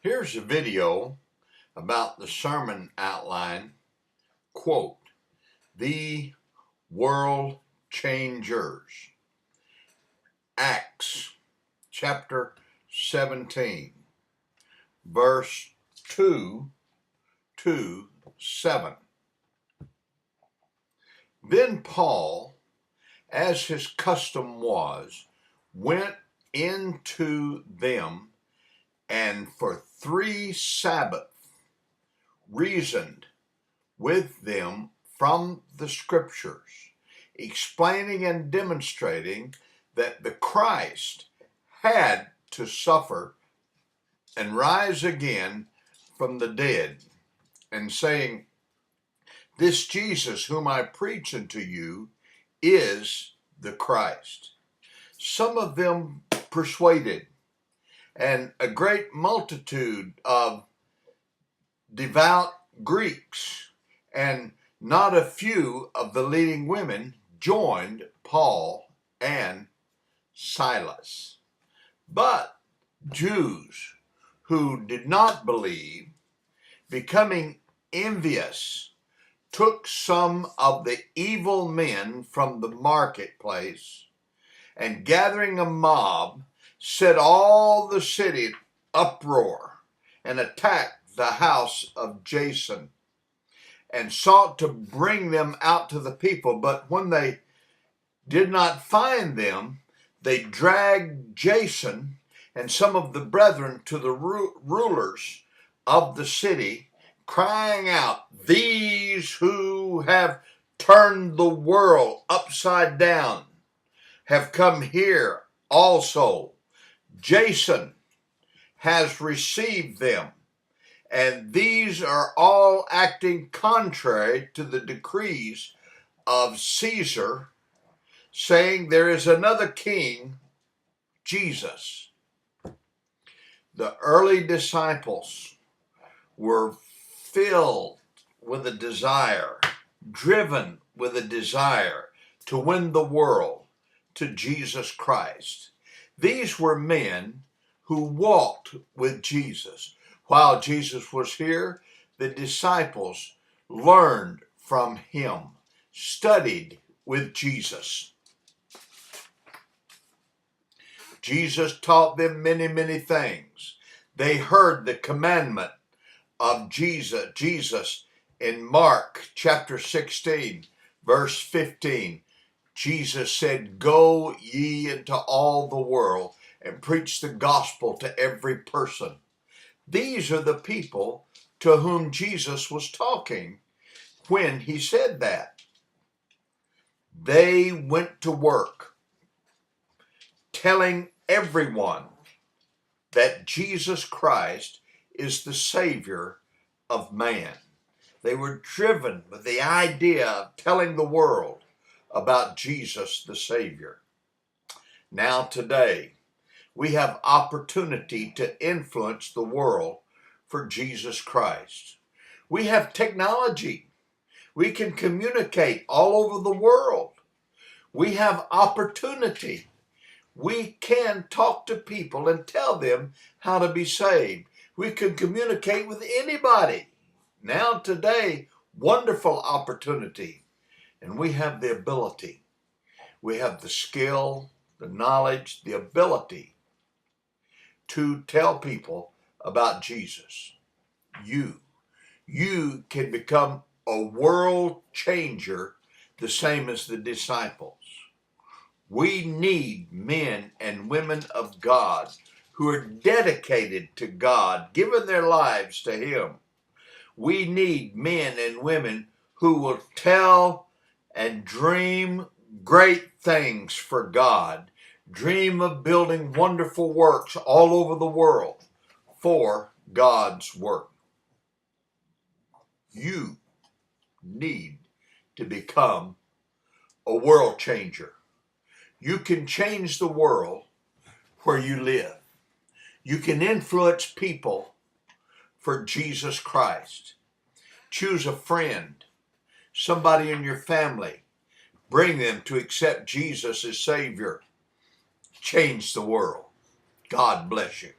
Here's a video about the sermon outline, quote, "The World Changers." Acts chapter 17, verse 2 to 7. Then Paul, as his custom was, went into them and for 3 Sabbaths reasoned with them from the Scriptures, explaining and demonstrating that the Christ had to suffer and rise again from the dead, and saying, "This Jesus whom I preach unto you is the Christ." Some of them persuaded, and a great multitude of devout Greeks and not a few of the leading women joined Paul and Silas. But Jews who did not believe, becoming envious, took some of the evil men from the marketplace, and gathering a mob, set all the city in uproar, and attacked the house of Jason, and sought to bring them out to the people. But when they did not find them, they dragged Jason and some of the brethren to the rulers of the city, crying out, "These who have turned the world upside down have come here also. Jason has received them, and these are all acting contrary to the decrees of Caesar, saying there is another king, Jesus." The early disciples were filled with a desire, driven with a desire to win the world to Jesus Christ. These were men who walked with Jesus. While Jesus was here, the disciples learned from him, studied with Jesus. Jesus taught them many, many things. They heard the commandment of Jesus in Mark chapter 16, verse 15. Jesus said, "Go ye into all the world and preach the gospel to every person." These are the people to whom Jesus was talking when he said that. They went to work telling everyone that Jesus Christ is the Savior of man. They were driven with the idea of telling the world about Jesus the Savior. Now today, we have opportunity to influence the world for Jesus Christ. We have technology. We can communicate all over the world. We have opportunity. We can talk to people and tell them how to be saved. We can communicate with anybody. Now today, wonderful opportunity. And we have the ability. We have the skill, the knowledge, the ability to tell people about Jesus. You can become a world changer the same as the disciples. We need men and women of God who are dedicated to God, giving their lives to Him. We need men and women who will tell and dream great things for God, dream of building wonderful works all over the world for God's work. You need to become a world changer. You can change the world where you live. You can influence people for Jesus Christ. Choose a friend, somebody in your family. Bring them to accept Jesus as Savior. Change the world. God bless you.